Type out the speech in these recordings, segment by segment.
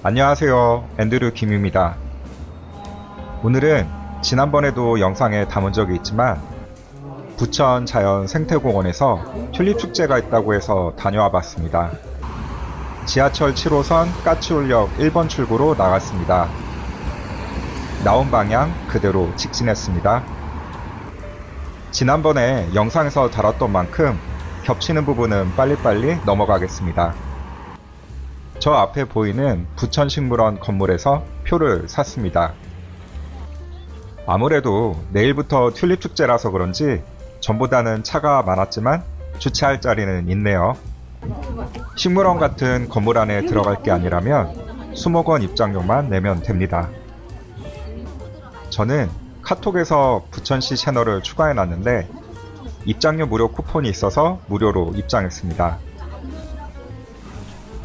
안녕하세요. 앤드류 김입니다. 오늘은 지난번에도 영상에 담은 적이 있지만 부천 자연 생태공원에서 튤립 축제가 있다고 해서 다녀와 봤습니다. 지하철 7호선 까치울역 1번 출구로 나갔습니다. 나온 방향 그대로 직진했습니다. 지난번에 영상에서 다뤘던 만큼 겹치는 부분은 빨리빨리 넘어가겠습니다. 저 앞에 보이는 부천식물원 건물에서 표를 샀습니다. 아무래도 내일부터 튤립 축제라서 그런지 전보다는 차가 많았지만 주차할 자리는 있네요. 식물원 같은 건물 안에 들어갈 게 아니라면 수목원 입장료만 내면 됩니다. 저는 카톡에서 부천시 채널을 추가해놨는데 입장료 무료 쿠폰이 있어서 무료로 입장했습니다.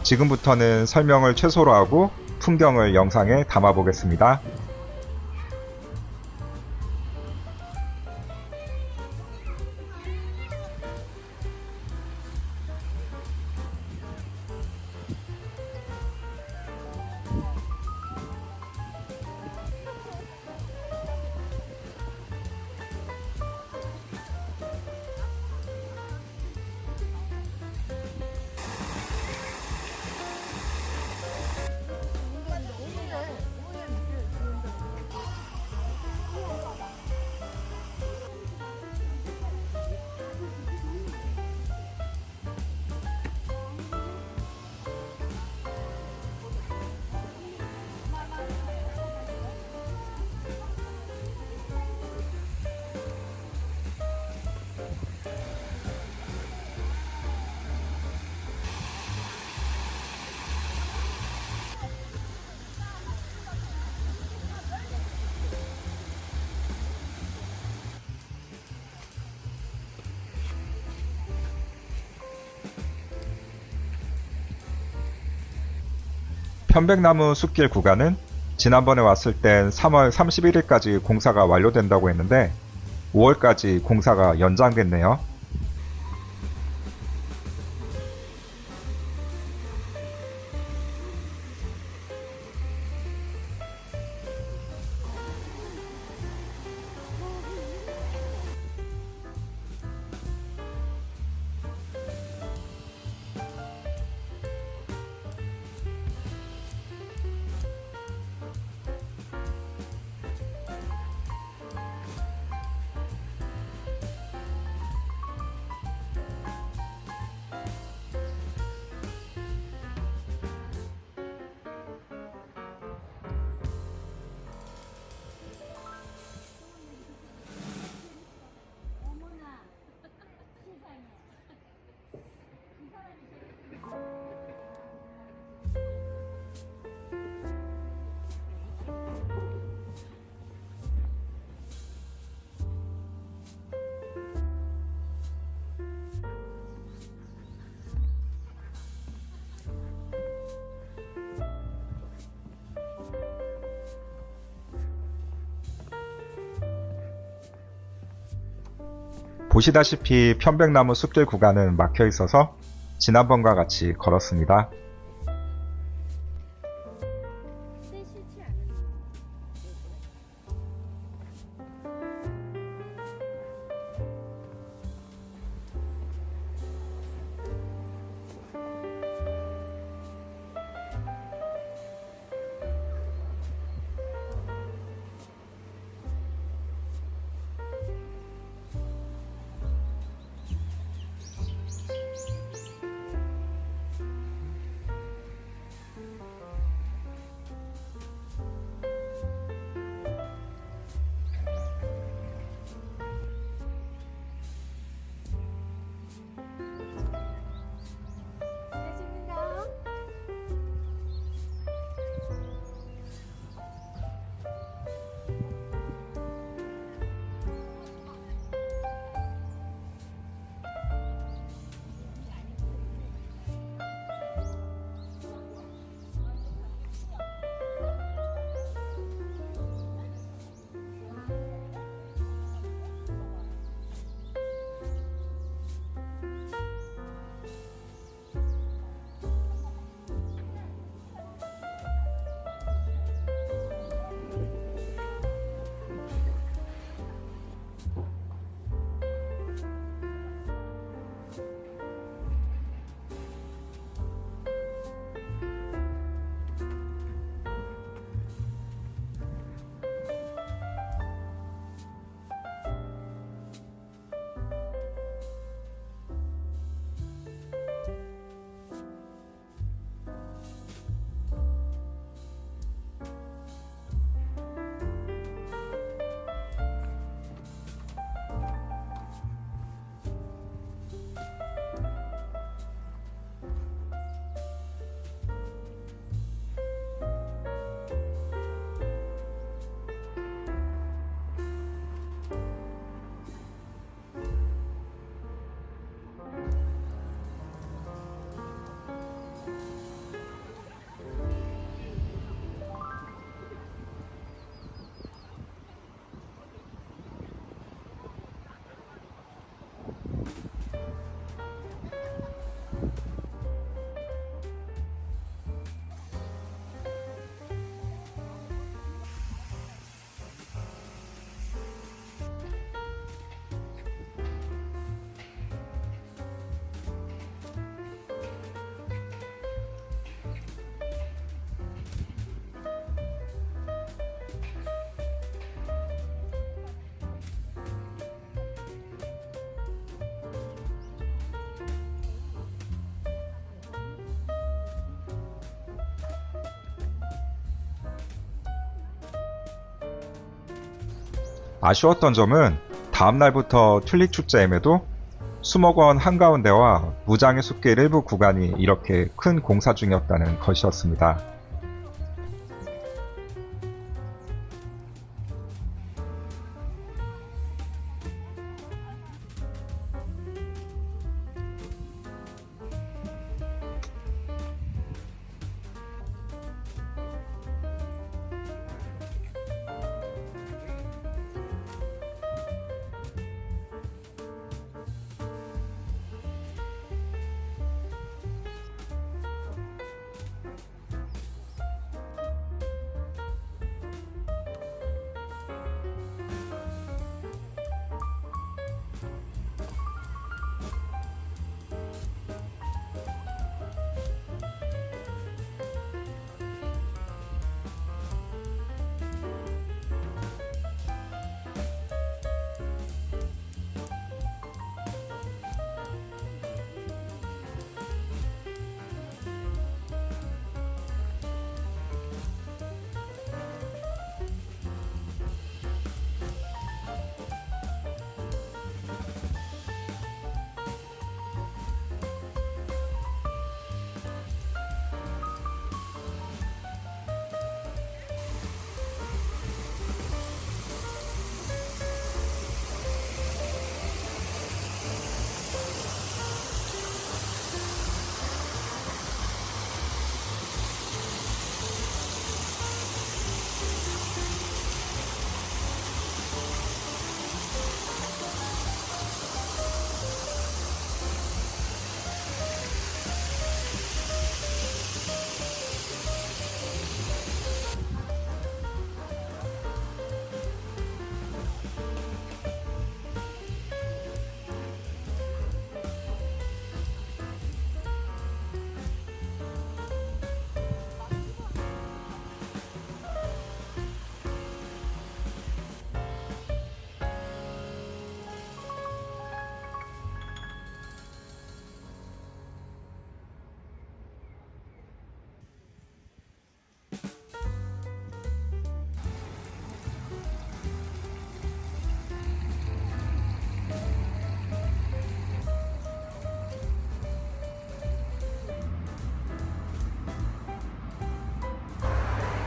지금부터는 설명을 최소로 하고 풍경을 영상에 담아 보겠습니다. 편백나무 숲길 구간은 지난번에 왔을 땐 3월 31일까지 공사가 완료된다고 했는데 5월까지 공사가 연장됐네요. 보시다시피 편백나무 숲길 구간은 막혀 있어서 지난번과 같이 걸었습니다. 아쉬웠던 점은 다음 날부터 튤립 축제임에도 수목원 한가운데와 무장의 숲길 일부 구간이 이렇게 큰 공사 중이었다는 것이었습니다.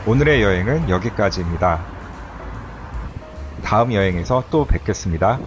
오늘의 여행은 여기까지입니다. 다음 여행에서 또 뵙겠습니다.